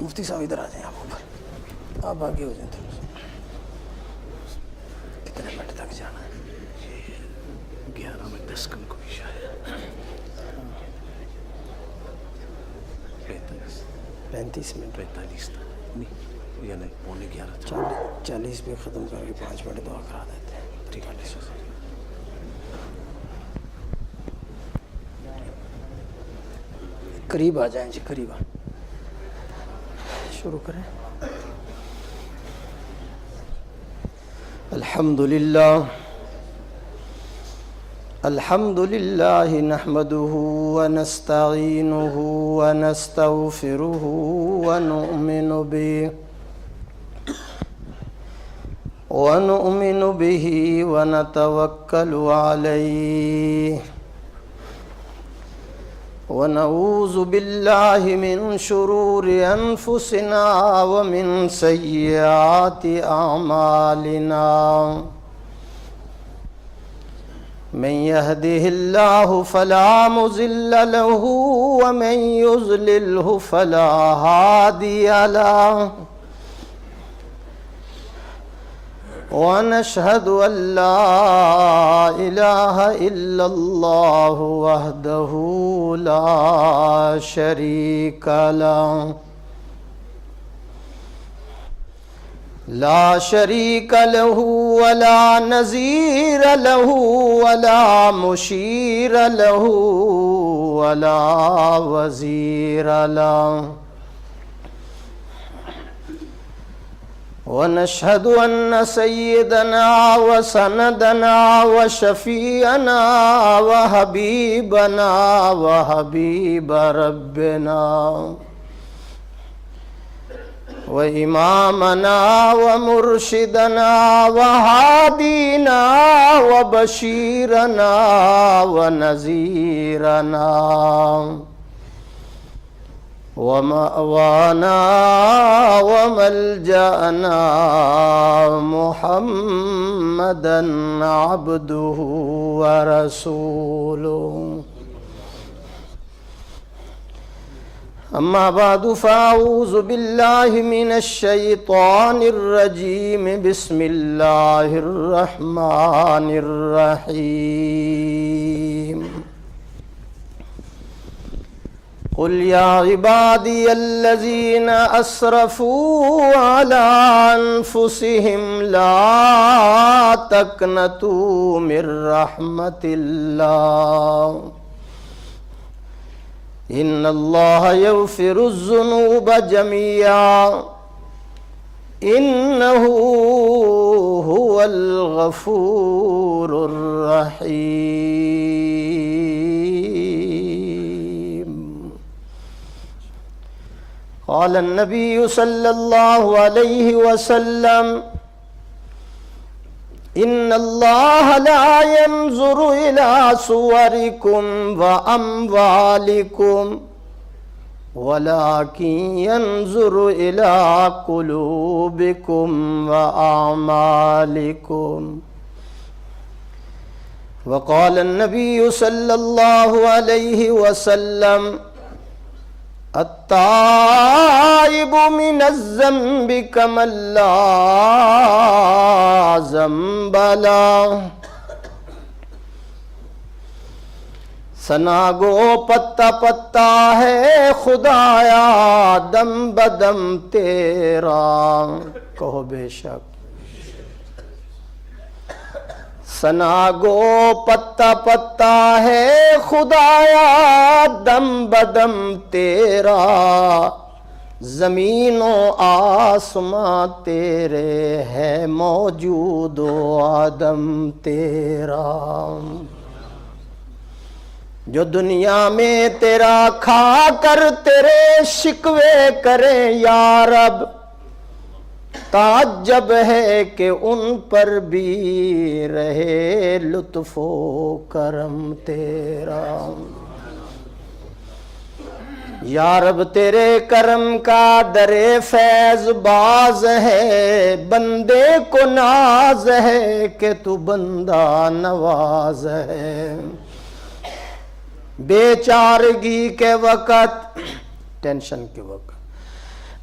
مفتی صاحب ادھر آ جائیں آپ اوپر، آپ آگے ہو جائیں تھوڑا سا. کتنے منٹ تک جانا ہے؟ 11:10 کو بھی شاید 35 منٹ 45 تک نہیں، یعنی 11:15 تک. 40 پہ ختم کر کے 5 منٹ دعا کرا دیتے ہیں. ٹھیک ہے. قریب آ جائیں جی، قریب آ. شروع کریں. الحمد للہ نحمده ونستعینه ونستغفره ونؤمن به ونتوکل علیہ ونعوذ باللہ من شرور انفسنا ومن سیئات اعمالنا من يهده الله فلا مضل له ومن يضلله فلا هادي له ونشهد أن لا إله إلا الله وحده لا شريك له لا شريك له ولا نظير له ولا مشير له ولا وزير له ونشهد أن سيدنا وسندنا وشفيعنا وحبيبنا وحبيب ربنا وإمامنا ومرشدنا وهادينا وبشيرنا ونذيرنا ومأوانا وملجأنا محمدا عبده ورسوله أما بعد فأعوذ بالله من الشيطان الرجيم بسم الله الرحمن الرحيم قل يا عبادي الذين أسرفوا على أنفسهم لا تقنطوا من رحمة الله إن الله يغفر الذنوب جميعا إنه هو الغفور الرحيم. قال النبي صلى الله عليه وسلم إن الله لا ينظر إلى صوركم وأموالكم ولكن ينظر إلى قلوبكم وأعمالكم. وقال النبي صلى الله عليه وسلم التائب من الذنب كمن لا ذنب له. ثنا گو پتا پتا ہے خدایا دم بدم تیرا. کہو بے شک. ثنا گو پتا پتا ہے خدایا دم بدم تیرا. زمین و آسماں تیرے ہے موجود و عدم تیرا. جو دنیا میں تیرا کھا کر تیرے شکوے کرے یا رب، تعجب ہے کہ ان پر بھی رہے لطف و کرم تیرا. یا رب تیرے کرم کا در فیض باز ہے، بندے کو ناز ہے کہ تو بندہ نواز ہے. بے چارگی کے وقت، ٹینشن کے وقت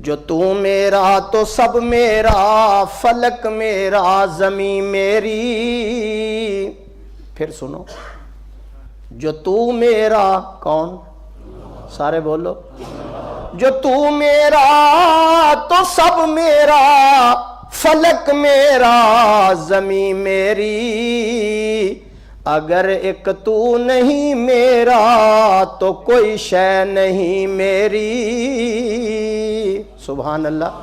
جو تو میرا تو سب میرا، فلک میرا زمین میری. پھر سنو، جو تو میرا، کون؟ سارے بولو. جو تو میرا تو سب میرا، فلک میرا زمین میری. اگر ایک تو نہیں میرا تو کوئی شے نہیں میری. سبحان اللہ.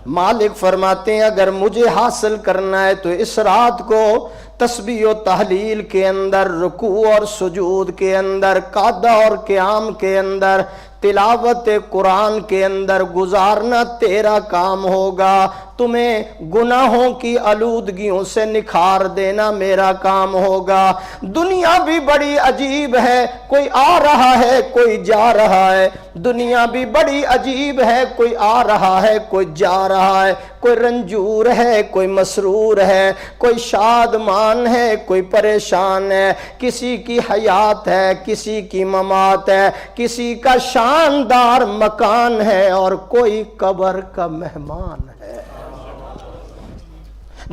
مالک فرماتے ہیں اگر مجھے حاصل کرنا ہے تو اس رات کو تسبیح و تحلیل کے اندر، رکوع اور سجود کے اندر، قعدہ اور قیام کے اندر، تلاوت قرآن کے اندر گزارنا تیرا کام ہوگا. تمہیں گناہوں کی آلودگیوں سے نکھار دینا میرا کام ہوگا. دنیا بھی بڑی عجیب ہے، کوئی آ رہا ہے کوئی جا رہا ہے. دنیا بھی بڑی عجیب ہے، کوئی آ رہا ہے کوئی جا رہا ہے. کوئی رنجور ہے کوئی مسرور ہے، کوئی شادمان ہے کوئی پریشان ہے. کسی کی حیات ہے کسی کی ممات ہے، کسی کا شاندار مکان ہے اور کوئی قبر کا مہمان ہے.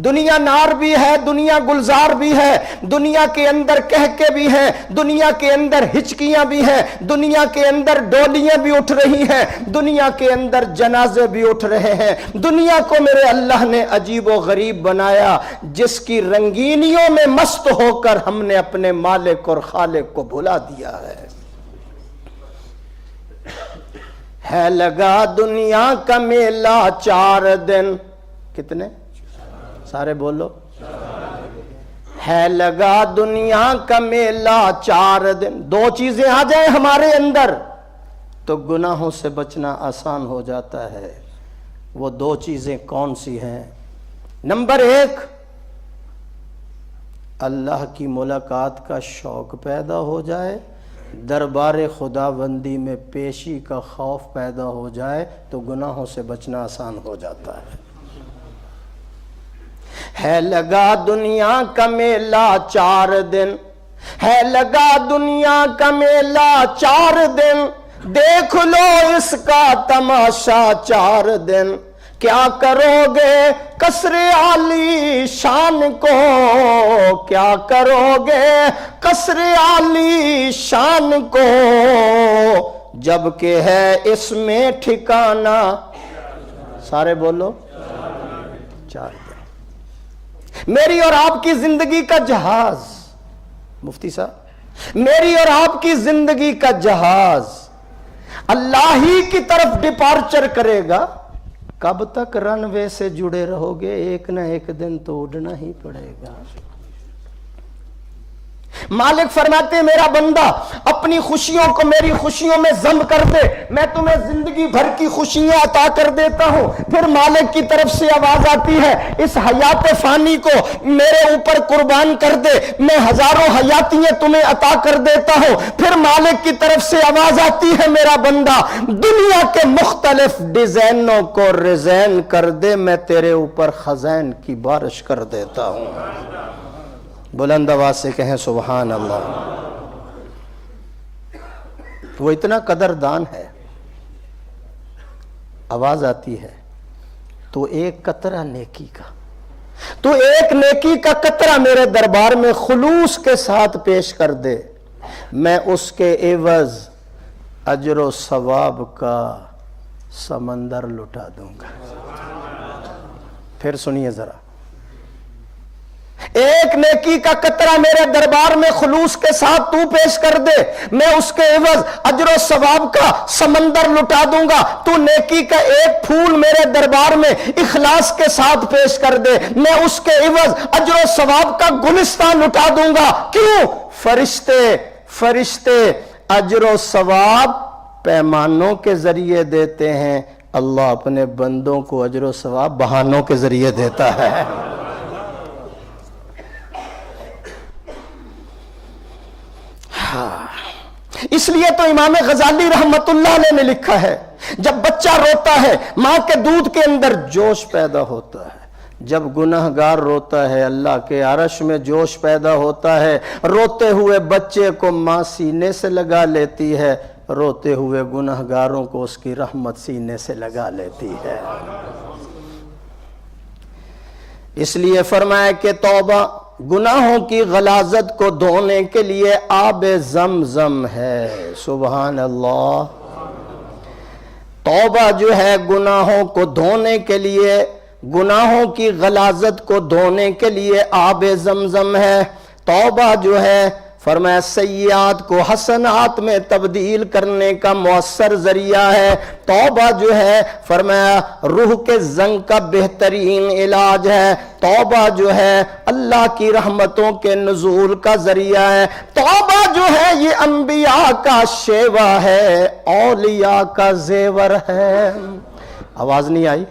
دنیا نار بھی ہے، دنیا گلزار بھی ہے، دنیا کے اندر کہکے بھی ہیں، دنیا کے اندر ہچکیاں بھی ہیں، دنیا کے اندر ڈولیاں بھی اٹھ رہی ہیں، دنیا کے اندر جنازے بھی اٹھ رہے ہیں. دنیا کو میرے اللہ نے عجیب و غریب بنایا، جس کی رنگینیوں میں مست ہو کر ہم نے اپنے مالک اور خالق کو بھلا دیا ہے لگا دنیا کا میلہ 4 دن. کتنے؟ سارے بولو. ہے لگا دنیا کا میلہ 4 دن. 2 چیزیں آ جائیں ہمارے اندر تو گناہوں سے بچنا آسان ہو جاتا ہے. وہ 2 چیزیں کون سی ہیں؟ نمبر 1، اللہ کی ملاقات کا شوق پیدا ہو جائے، دربار خداوندی میں پیشی کا خوف پیدا ہو جائے تو گناہوں سے بچنا آسان ہو جاتا ہے. ہے لگا دنیا کا میلہ 4 دن، ہے لگا دنیا کا میلہ 4 دن، دیکھ لو اس کا تماشا 4 دن. کیا کرو گے قصر عالی شان کو، کیا کرو گے قصر عالی شان کو، جبکہ ہے اس میں ٹھکانہ. سارے بولو. 4 دن. میری اور آپ کی زندگی کا جہاز، مفتی صاحب، میری اور آپ کی زندگی کا جہاز اللہ ہی کی طرف ڈپارچر کرے گا. کب تک رن وے سے جڑے رہو گے؟ ایک نہ ایک دن تو اڑنا ہی پڑے گا. مالک فرماتے ہیں میرا بندہ اپنی خوشیوں کو میری خوشیوں میں ضم کر دے، میں تمہیں زندگی بھر کی خوشیاں عطا کر دیتا ہوں. پھر مالک کی طرف سے آواز آتی ہے اس حیات فانی کو میرے اوپر قربان کر دے، میں ہزاروں حیاتیاں تمہیں عطا کر دیتا ہوں. پھر مالک کی طرف سے آواز آتی ہے میرا بندہ دنیا کے مختلف ڈیزائنوں کو ریزائن کر دے، میں تیرے اوپر خزائن کی بارش کر دیتا ہوں. بلند آواز سے کہیں سبحان اللہ. وہ اتنا قدردان ہے. آواز آتی ہے تو ایک قطرہ نیکی کا، تو ایک نیکی کا قطرہ میرے دربار میں خلوص کے ساتھ پیش کر دے، میں اس کے عوض اجر و ثواب کا سمندر لٹا دوں گا. پھر سنیے ذرا، ایک نیکی کا قطرہ میرے دربار میں خلوص کے ساتھ تو پیش کر دے، میں اس کے عوض اجر و ثواب کا سمندر لٹا دوں گا. تو نیکی کا ایک پھول میرے دربار میں اخلاص کے ساتھ پیش کر دے، میں اس کے عوض اجر و ثواب کا گلستان لٹا دوں گا. کیوں؟ فرشتے اجر و ثواب پیمانوں کے ذریعے دیتے ہیں، اللہ اپنے بندوں کو اجر و ثواب بہانوں کے ذریعے دیتا ہے. اس لیے تو امام غزالی رحمت اللہ علیہ نے لکھا ہے جب بچہ روتا ہے ماں کے دودھ کے اندر جوش پیدا ہوتا ہے، جب گناہگار روتا ہے اللہ کے عرش میں جوش پیدا ہوتا ہے. روتے ہوئے بچے کو ماں سینے سے لگا لیتی ہے، روتے ہوئے گنہگاروں کو اس کی رحمت سینے سے لگا لیتی ہے۔ اس لیے فرمایا کہ توبہ گناہوں کی غلاظت کو دھونے کے لیے آب زمزم ہے۔ سبحان اللہ۔ توبہ جو ہے گناہوں کو دھونے کے لیے، گناہوں کی غلاظت کو دھونے کے لیے آب زمزم ہے۔ توبہ جو ہے فرمایا سیئات کو حسنات میں تبدیل کرنے کا مؤثر ذریعہ ہے۔ توبہ جو ہے فرمایا روح کے زنگ کا بہترین علاج ہے۔ توبہ جو ہے اللہ کی رحمتوں کے نزول کا ذریعہ ہے۔ توبہ جو ہے یہ انبیاء کا شیوا ہے، اولیاء کا زیور ہے۔ آواز نہیں آئی؟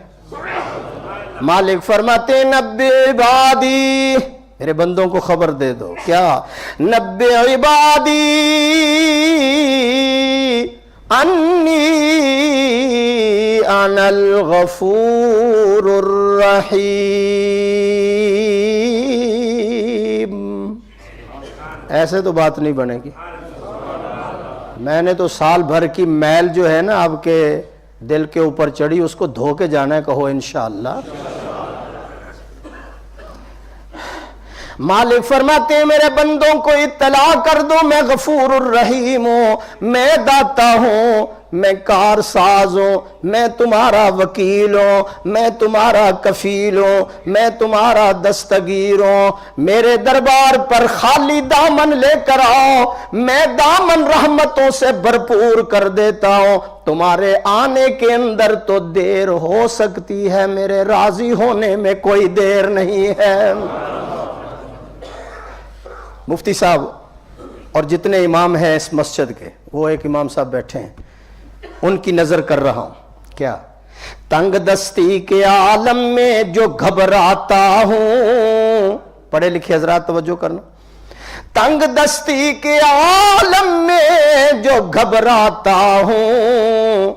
مالک فرماتے نبی عبادی، میرے بندوں کو خبر دے دو، کیا؟ نبی عبادی انی انا الغفور الرحیم۔ ایسے تو بات نہیں بنے گی۔ میں نے تو سال بھر کی میل جو ہے نا آپ کے دل کے اوپر چڑھی، اس کو دھو کے جانا ہے، کہو انشاءاللہ۔ مالک فرماتے ہیں میرے بندوں کو اطلاع کر دو میں غفور الرحیم ہوں، میں داتا ہوں، میں کارساز ہوں، میں تمہارا وکیل ہوں، میں تمہارا کفیل ہوں، میں تمہارا دستگیر ہوں۔ میرے دربار پر خالی دامن لے کر آؤ، میں دامن رحمتوں سے بھرپور کر دیتا ہوں۔ تمہارے آنے کے اندر تو دیر ہو سکتی ہے، میرے راضی ہونے میں کوئی دیر نہیں ہے۔ مفتی صاحب اور جتنے امام ہیں اس مسجد کے، وہ ایک امام صاحب بیٹھے ہیں، ان کی نظر کر رہا ہوں۔ کیا؟ تنگ دستی کے عالم میں جو گھبراتا ہوں، پڑھے لکھے حضرات توجہ کرنا، تنگ دستی کے عالم میں جو گھبراتا ہوں،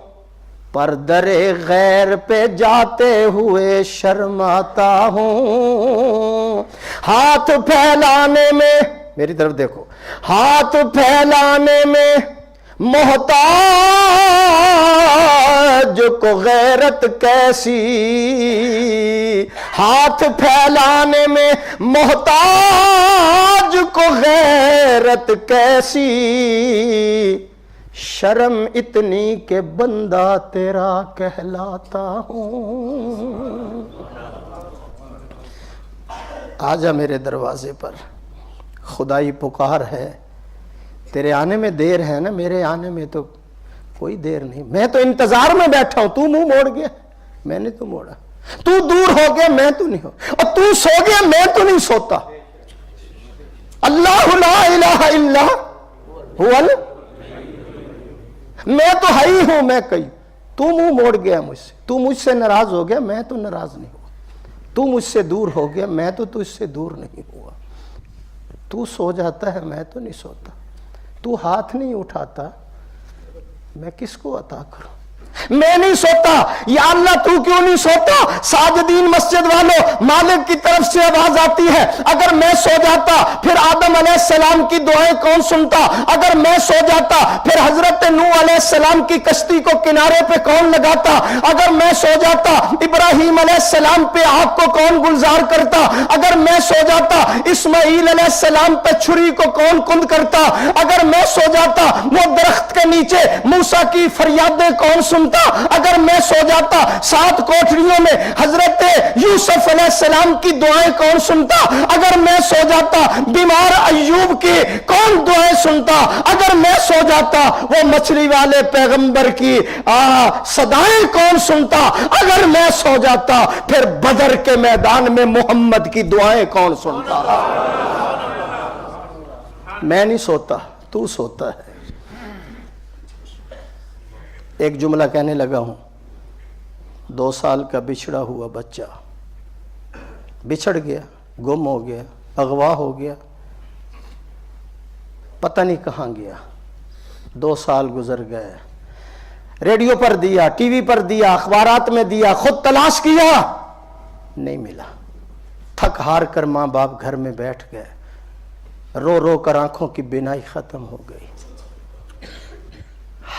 پر در غیر پہ جاتے ہوئے شرماتا ہوں۔ ہاتھ پھیلانے میں، میری طرف دیکھو، ہاتھ پھیلانے میں محتاج کو غیرت کیسی، ہاتھ پھیلانے میں محتاج کو غیرت کیسی، شرم اتنی کہ بندہ تیرا کہلاتا ہوں۔ آجا میرے دروازے پر، خدائی پکار ہے، تیرے آنے میں دیر ہے نا، میرے آنے میں تو کوئی دیر نہیں۔ میں تو انتظار میں بیٹھا ہوں، تو منہ موڑ گیا، میں نے تو موڑا۔ تو دور ہو گیا، میں تو نہیں ہو، اور تو سو گیا، میں تو نہیں سوتا۔ اللہ لا الہ الا هو، میں تو ہی ہوں، میں کئی، تو منہ موڑ گیا مجھ سے، تو مجھ سے ناراض ہو گیا، میں تو ناراض نہیں ہوا، تو مجھ سے دور ہو گیا، میں تو تجھ سے دور نہیں ہوا۔ تو سو جاتا ہے، میں تو نہیں سوتا، تو ہاتھ نہیں اٹھاتا، میں کس کو عطا کروں؟ میں نہیں سوتا، یا اللہ تو کیوں نہیں سوتا؟ ساجدین مسجد والوں، مالک کی طرف سے آواز آتی ہے، اگر میں سو جاتا پھر آدم علیہ السلام کی دعائیں کون سنتا؟ اگر میں سو جاتا پھر حضرت نوح علیہ السلام کی کشتی کو کنارے پہ کون لگاتا؟ اگر میں سو جاتا ابراہیم علیہ السلام پہ آگ کو کون گلزار کرتا؟ اگر میں سو جاتا اسماعیل علیہ السلام پہ چھری کو کون کند کرتا؟ اگر میں سو جاتا وہ درخت کے نیچے موسیٰ کی فریادیں کون سنتا؟ اگر میں سو جاتا 7 کوٹریوں میں حضرت یوسف علیہ السلام کی دعائیں کون سنتا؟ اگر میں سو جاتا بیمار ایوب کی کون دعائیں سنتا؟ اگر میں سو جاتا وہ مچھلی والے پیغمبر کی صدائیں کون سنتا؟ اگر میں سو جاتا پھر بدر کے میدان میں محمد کی دعائیں کون سنتا؟ میں نہیں سوتا، تو سوتا ہے۔ ایک جملہ کہنے لگا ہوں، 2 سال کا بچھڑا ہوا بچہ بچھڑ گیا، گم ہو گیا، اغوا ہو گیا، پتہ نہیں کہاں گیا۔ 2 سال گزر گئے، ریڈیو پر دیا، ٹی وی پر دیا، اخبارات میں دیا، خود تلاش کیا، نہیں ملا۔ تھک ہار کر ماں باپ گھر میں بیٹھ گئے، رو رو کر آنکھوں کی بینائی ختم ہو گئی۔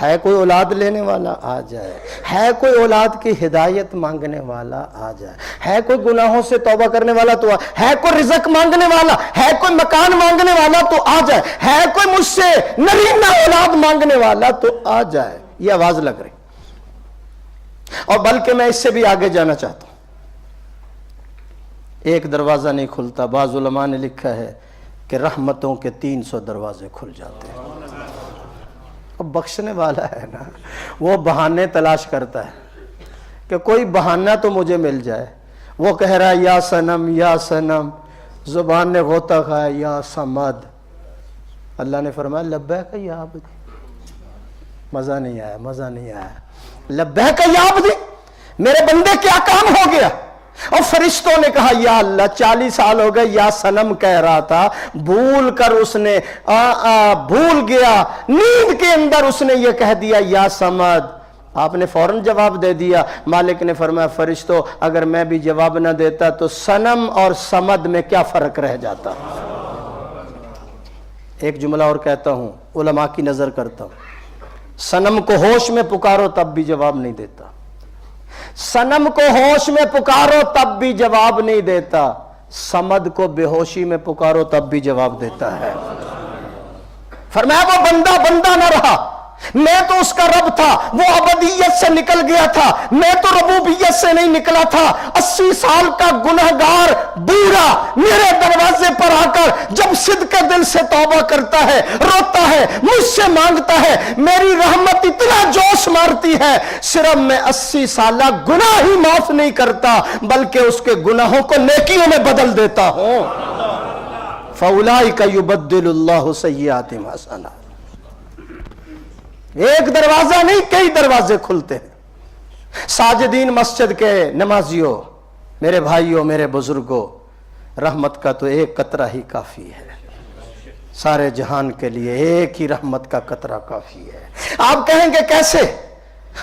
ہے کوئی اولاد لینے والا آ جائے، ہے کوئی اولاد کی ہدایت مانگنے والا آ جائے، ہے کوئی گناہوں سے توبہ کرنے والا تو ہے کوئی رزق مانگنے والا، ہے کوئی مکان مانگنے والا تو آ جائے، ہے کوئی مجھ سے نرینہ اولاد مانگنے والا تو آ جائے. یہ آواز لگ رہی. اور بلکہ میں اس سے بھی آگے جانا چاہتا ہوں. ایک دروازہ نہیں کھلتا، بعض علماء نے لکھا ہے کہ رحمتوں کے 300 دروازے کھل جاتے ہیں. اب بخشنے والا ہے نا، وہ بہانے تلاش کرتا ہے کہ کوئی بہانہ تو مجھے مل جائے. وہ کہہ رہا ہے یا صنم یا صنم، زبان نے غوطہ کھایا یا صمد. اللہ نے فرمایا لبیک یا عبدی. مزہ نہیں آیا، مزہ نہیں آیا. لبیک یا عبدی، میرے بندے کیا کام ہو گیا؟ اور فرشتوں نے کہا یا اللہ 40 سال ہو گئے یا صنم کہہ رہا تھا، بھول کر اس نے بھول گیا، نیند کے اندر اس نے یہ کہہ دیا یا صمد. آپ نے فوراً جواب دے دیا. مالک نے فرمایا فرشتوں اگر میں بھی جواب نہ دیتا تو صنم اور صمد میں کیا فرق رہ جاتا. ایک جملہ اور کہتا ہوں، علماء کی نظر کرتا ہوں. صنم کو ہوش میں پکارو تب بھی جواب نہیں دیتا، صنم کو ہوش میں پکارو تب بھی جواب نہیں دیتا، صمد کو بے ہوشی میں پکارو تب بھی جواب دیتا ہے. فرمایا وہ بندہ بندہ نہ رہا، میں تو اس کا رب تھا، وہ ابدیت سے نکل گیا تھا، میں تو ربوبیت سے نہیں نکلا تھا. 80 سال کا گنہگار بوڑھا میرے دروازے پر آ کر جب صدق دل سے توبہ کرتا ہے، روتا ہے، مجھ سے مانگتا ہے، میری رحمت اتنا جوش مارتی ہے صرف میں 80 سالہ گناہ ہی معاف نہیں کرتا بلکہ اس کے گناہوں کو نیکیوں میں بدل دیتا ہوں. فَأُولَئِكَ يُبَدِّلُ اللَّهُ سَيِّئَاتِهِمْ حَسَنَاتٍ. ایک دروازہ نہیں کئی دروازے کھلتے ہیں. ساجدین مسجد کے نمازیوں، میرے بھائیوں، میرے بزرگوں، رحمت کا تو ایک قطرہ ہی کافی ہے. سارے جہان کے لیے ایک ہی رحمت کا قطرہ کافی ہے. آپ کہیں گے کیسے؟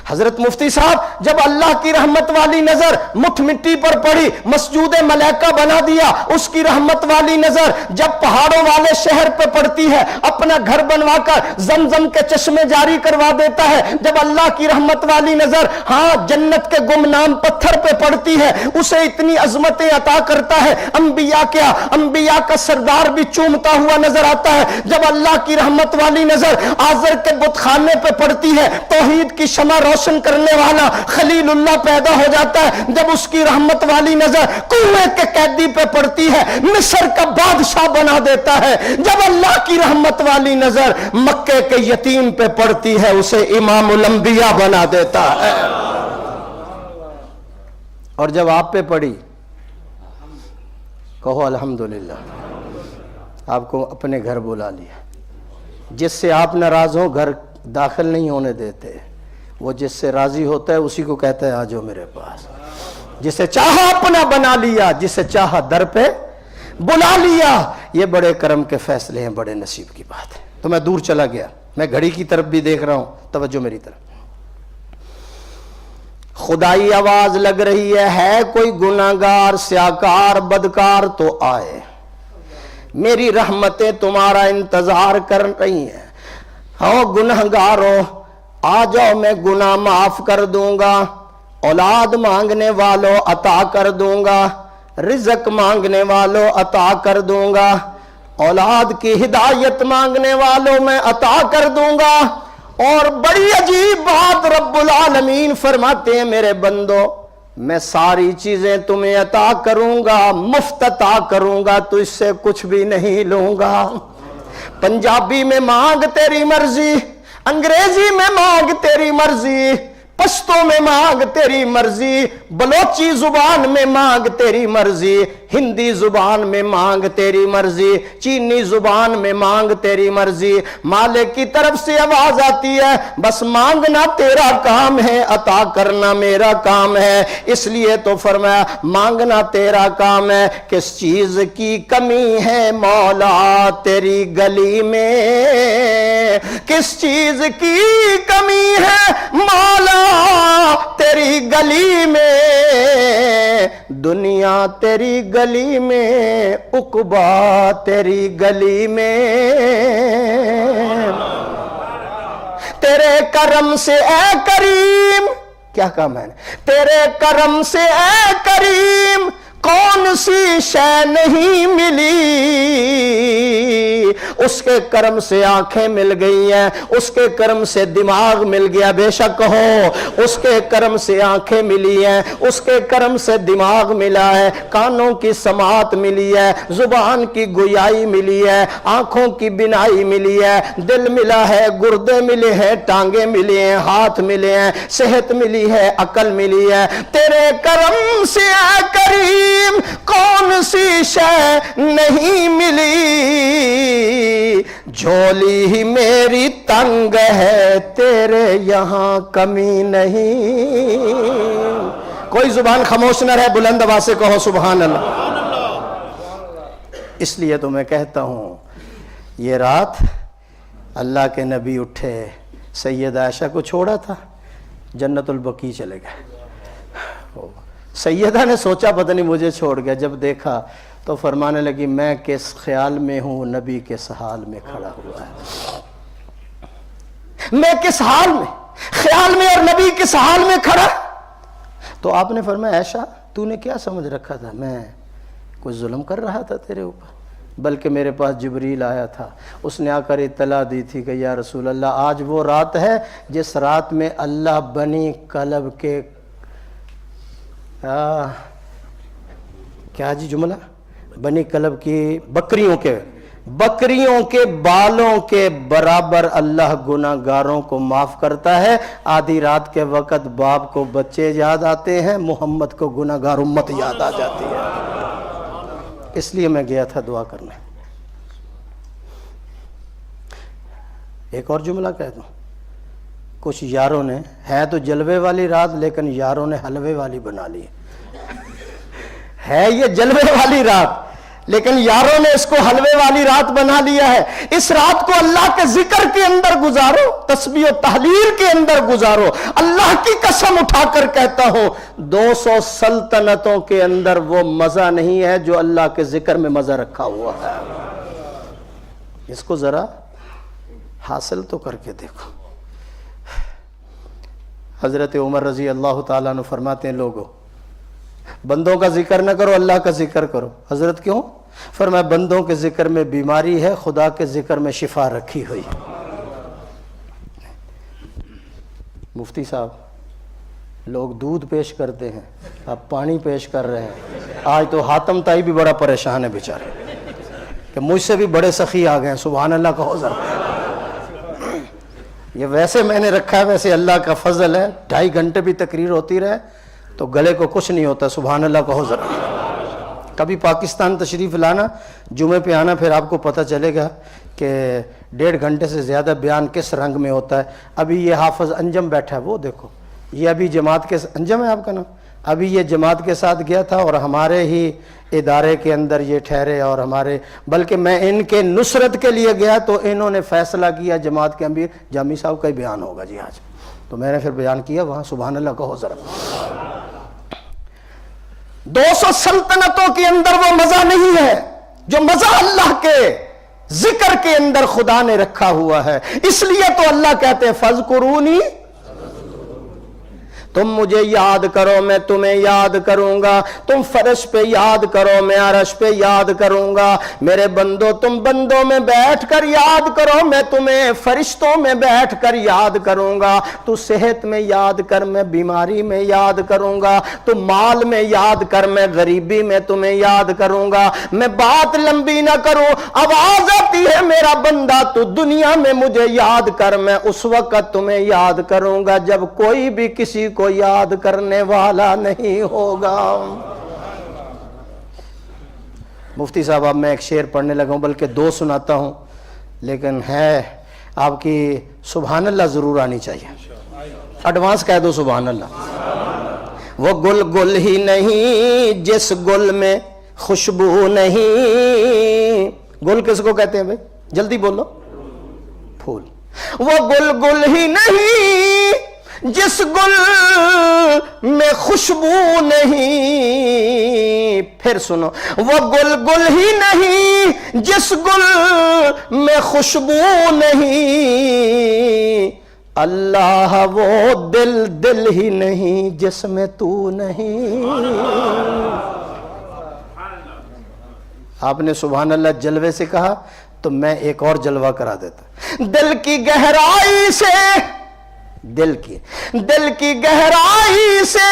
حضرت مفتی صاحب جب اللہ کی رحمت والی نظر مٹھ مٹی پر پڑی، مسجود ملائکہ بنا دیا، اس کی رحمت والی نظر جب پہاڑوں والے شہر پہ پڑتی ہے، اپنا گھر بنوا کر زمزم کے چشمے جاری کروا دیتا ہے. جب اللہ کی رحمت والی نظر جنت کے گمنام پتھر پہ پڑتی ہے، اسے اتنی عظمتیں عطا کرتا ہے. انبیاء کیا، انبیاء کا سردار بھی چومتا ہوا نظر آتا ہے. جب اللہ کی رحمت والی نظر آزر کے بت خانے پہ پڑتی ہے، توحید کی شمع روشن کرنے والا خلیل اللہ پیدا ہو جاتا ہے. جب اس کی رحمت والی نظر کنویں کے قیدی پہ پڑتی ہے، مصر کا بادشاہ بنا دیتا ہے. جب اللہ کی رحمت والی نظر مکے کے یتیم پہ پڑتی ہے، اسے امام الانبیاء بنا دیتا ہے. اور جب آپ پہ پڑی، کہو الحمدللہ، آپ کو اپنے گھر بلا لیا. جس سے آپ ناراض ہو گھر داخل نہیں ہونے دیتے، وہ جس سے راضی ہوتا ہے اسی کو کہتا ہے آ جاؤ میرے پاس. جسے چاہا اپنا بنا لیا، جسے چاہا در پہ بلا لیا. یہ بڑے کرم کے فیصلے ہیں، بڑے نصیب کی بات ہے. تو میں دور چلا گیا، میں گھڑی کی طرف بھی دیکھ رہا ہوں، توجہ میری طرف. خدائی آواز لگ رہی ہے کوئی گناہگار سیاکار بدکار تو آئے، میری رحمتیں تمہارا انتظار کر رہی ہیں. گنہگارو آ جاؤ، میں گناہ معاف کر دوں گا، اولاد مانگنے والوں عطا کر دوں گا، رزق مانگنے والوں عطا کر دوں گا، اولاد کی ہدایت مانگنے والوں میں عطا کر دوں گا. اور بڑی عجیب بات رب العالمین فرماتے ہیں میرے بندو، میں ساری چیزیں تمہیں عطا کروں گا، مفت عطا کروں گا، تو اس سے کچھ بھی نہیں لوں گا. پنجابی میں مانگ تیری مرضی، انگریزی میں مانگ تیری مرضی، پشتو میں مانگ تیری مرضی، بلوچی زبان میں مانگ تیری مرضی، ہندی زبان میں مانگ تیری مرضی، چینی زبان میں مانگ تیری مرضی. مالک کی طرف سے آواز آتی ہے بس مانگنا تیرا کام ہے، عطا کرنا میرا کام ہے. اس لیے تو فرمایا مانگنا تیرا کام ہے. کس چیز کی کمی ہے مولا تیری گلی میں، کس چیز کی کمی ہے مولا تیری گلی میں، دنیا تیری گلی میں، عقبہ تیری گلی میں. تیرے کرم سے اے کریم، کیا کہا میں نے؟ تیرے کرم سے اے کریم کون سی شے نہیں ملی، اس کے کرم سے آنکھیں مل گئی ہیں، اس کے کرم سے دماغ مل گیا، بے شک ہو اس کے کرم سے آنکھیں ملی ہیں، اس کے کرم سے دماغ ملا ہے، کانوں کی سماعت ملی ہے، زبان کی گویائی ملی ہے، آنکھوں کی بینائی ملی ہے، دل ملا ہے، گردے ملے ہیں، ٹانگیں ملی ہیں، ہاتھ ملے ہیں، صحت ملی ہے، عقل ملی ہے، تیرے کرم سے اے کریم کون سی شے نہیں ملی، جھولی ہی میری تنگ ہے تیرے یہاں کمی نہیں۔ کوئی زبان خاموش نہ رہے، بلند آواز سے کہو سبحان اللہ۔ اس لیے تو میں کہتا ہوں یہ رات اللہ کے نبی اٹھے، سید عائشہ کو چھوڑا تھا، جنت البقیع چلے گئے۔ سیدہ نے سوچا پتہ نہیں مجھے چھوڑ گیا، جب دیکھا تو فرمانے لگی میں کس خیال میں ہوں، نبی کس حال میں کھڑا ہوا ہے، میں کس حال میں، خیال میں اور نبی کس حال میں کھڑا۔ تو آپ نے فرمایا عائشہ تو نے کیا سمجھ رکھا تھا میں کوئی ظلم کر رہا تھا تیرے اوپر؟ بلکہ میرے پاس جبریل آیا تھا، اس نے آ کر اطلاع دی تھی کہ یا رسول اللہ آج وہ رات ہے جس رات میں اللہ بنی کلب کے کیا جی جملہ، بنی کلب کی بکریوں کے بالوں کے برابر اللہ گناہ گاروں کو معاف کرتا ہے۔ آدھی رات کے وقت باپ کو بچے یاد آتے ہیں، محمد کو گناہ گار امت یاد آ جاتی ہے۔ اس لیے میں گیا تھا دعا کرنے۔ ایک اور جملہ کہہ دوں، کچھ یاروں نے، ہے تو جلوے والی رات لیکن یاروں نے حلوے والی بنا لی ہے، یہ جلوے والی رات لیکن یاروں نے اس کو حلوے والی رات بنا لیا ہے۔ اس رات کو اللہ کے ذکر کے اندر گزارو، تسبیح و تحلیل کے اندر گزارو۔ اللہ کی قسم اٹھا کر کہتا ہوں 200 سلطنتوں کے اندر وہ مزہ نہیں ہے جو اللہ کے ذکر میں مزہ رکھا ہوا ہے۔ اس کو ذرا حاصل تو کر کے دیکھو۔ حضرت عمر رضی اللہ تعالیٰ عنہ فرماتے ہیں لوگوں بندوں کا ذکر نہ کرو، اللہ کا ذکر کرو۔ حضرت کیوں؟ فرمایا بندوں کے ذکر میں بیماری ہے، خدا کے ذکر میں شفا رکھی ہوئی۔ مفتی صاحب لوگ دودھ پیش کرتے ہیں، اب پانی پیش کر رہے ہیں۔ آج تو حاتم تائی بھی بڑا پریشان ہے بیچارے کہ مجھ سے بھی بڑے سخی آ گئے ہیں، سبحان اللہ کہو ذرا۔ یہ ویسے میں نے رکھا ہے، ویسے اللہ کا فضل ہے، 2.5 گھنٹے بھی تقریر ہوتی رہے تو گلے کو کچھ نہیں ہوتا، سبحان اللہ کہو ذرا۔ کبھی پاکستان تشریف لانا، جمعے پہ آنا، پھر آپ کو پتہ چلے گا کہ 1.5 گھنٹے سے زیادہ بیان کس رنگ میں ہوتا ہے۔ ابھی یہ حافظ انجم بیٹھا ہے، وہ دیکھو، یہ ابھی جماعت کے انجم ہے آپ کا نام، ابھی یہ جماعت کے ساتھ گیا تھا اور ہمارے ہی ادارے کے اندر یہ ٹھہرے، اور ہمارے بلکہ میں ان کے نصرت کے لیے گیا تو انہوں نے فیصلہ کیا جماعت کے امیر جامی صاحب کا ہی بیان ہوگا جی آج، تو میں نے پھر بیان کیا وہاں، سبحان اللہ کہو ذرا۔ 200 سلطنتوں کے اندر وہ مزہ نہیں ہے جو مزہ اللہ کے ذکر کے اندر خدا نے رکھا ہوا ہے۔ اس لیے تو اللہ کہتے ہیں فَاذْكُرُونِی، تم مجھے یاد کرو میں تمہیں یاد کروں گا، تم فرش پہ یاد کرو میں عرش پہ یاد کروں گا، میرے بندو تم بندوں میں بیٹھ کر یاد کرو میں تمہیں فرشتوں میں بیٹھ کر یاد کروں گا، تو صحت میں یاد کر میں بیماری میں یاد کروں گا، تو مال میں یاد کر میں غریبی میں تمہیں یاد کروں گا۔ میں بات لمبی نہ کروں، آواز آتی ہے میرا بندہ تو دنیا میں مجھے یاد کر، میں اس وقت تمہیں یاد کروں گا جب کوئی بھی کسی کو یاد کرنے والا نہیں ہوگا۔ مفتی صاحب اب میں ایک شعر پڑھنے لگا ہوں، بلکہ 2 سناتا ہوں، لیکن ہے آپ کی سبحان اللہ ضرور آنی چاہیے، ایڈوانس کہہ دو سبحان اللہ۔ وہ گل گل ہی نہیں جس گل میں خوشبو نہیں، گل کس کو کہتے ہیں بھائی جلدی بولو؟ پھول۔ وہ گل گل ہی نہیں جس گل میں خوشبو نہیں، پھر سنو، وہ گل گل ہی نہیں جس گل میں خوشبو نہیں، اللہ وہ دل دل ہی نہیں جس میں تو نہیں. آپ نے سبحان اللہ جلوے سے کہا تو میں ایک اور جلوہ کرا دیتا. دل کی گہرائی سے، دل کی گہرائی سے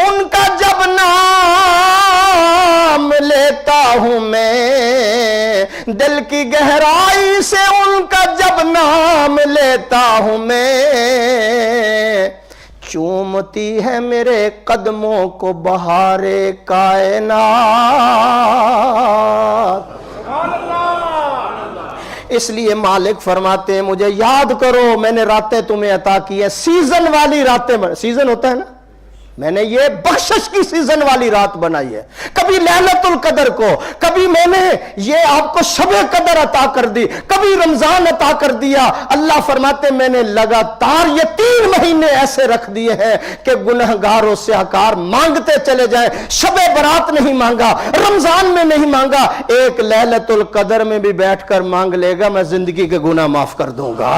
ان کا جب نام لیتا ہوں میں، دل کی گہرائی سے ان کا جب نام لیتا ہوں میں، چومتی ہے میرے قدموں کو بہار کائنات. اس لیے مالک فرماتے ہیں مجھے یاد کرو، میں نے راتیں تمہیں عطا کی ہیں، سیزن والی راتیں. سیزن ہوتا ہے نا، میں نے یہ بخشش کی سیزن والی رات بنائی ہے. کبھی لیلۃ القدر کو، کبھی میں نے یہ آپ کو شب قدر عطا کر دی، کبھی رمضان عطا کر دیا. اللہ فرماتے میں نے لگاتار یہ 3 مہینے ایسے رکھ دیے ہیں کہ گنہگاروں سے حقار مانگتے چلے جائیں. شب برات نہیں مانگا، رمضان میں نہیں مانگا، ایک لیلۃ القدر میں بھی بیٹھ کر مانگ لے گا، میں زندگی کے گناہ معاف کر دوں گا.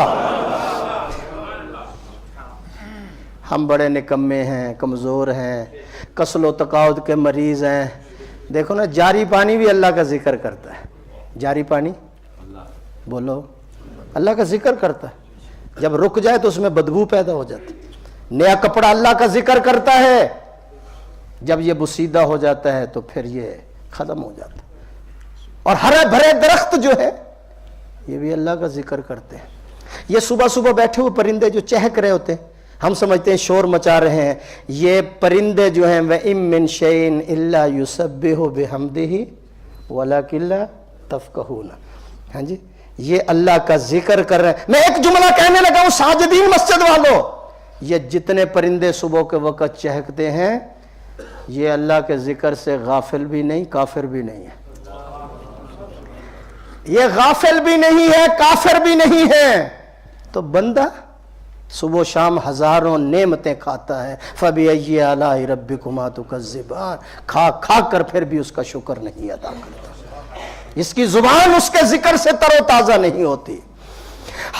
ہم بڑے نکمے ہیں، کمزور ہیں، کسل و تقاعد کے مریض ہیں. دیکھو نا، جاری پانی بھی اللہ کا ذکر کرتا ہے. جاری پانی بولو اللہ کا ذکر کرتا ہے. جب رک جائے تو اس میں بدبو پیدا ہو جاتی. نیا کپڑا اللہ کا ذکر کرتا ہے، جب یہ بسیدہ ہو جاتا ہے تو پھر یہ ختم ہو جاتا ہے. اور ہرے بھرے درخت جو ہے یہ بھی اللہ کا ذکر کرتے ہیں. یہ صبح صبح بیٹھے ہوئے پرندے جو چہک رہے ہوتے ہیں، ہم سمجھتے ہیں شور مچا رہے ہیں. یہ پرندے جو ہیں وَإِن مِّن شَيْءٍ إِلَّا يُسَبِّحُ بِحَمْدِهِ وَلَكِنْ لَا تَفْقَهُونَ. ہاں جی، یہ اللہ کا ذکر کر رہے ہیں. میں ایک جملہ کہنے لگا ہوں ساجدین مسجد والوں، یہ جتنے پرندے صبح کے وقت چہکتے ہیں یہ اللہ کے ذکر سے غافل بھی نہیں، کافر بھی نہیں ہے. یہ غافل بھی نہیں ہے، کافر بھی نہیں ہے. تو بندہ صبح و شام ہزاروں نعمتیں کھاتا ہے. فَبِأَيِّ آلَاءِ رَبِّكُمَا تُكَذِّبَانِ، کھا کھا کر پھر بھی اس کا شکر نہیں ادا کرتا. اس کی زبان اس کے ذکر سے تر و تازہ نہیں ہوتی.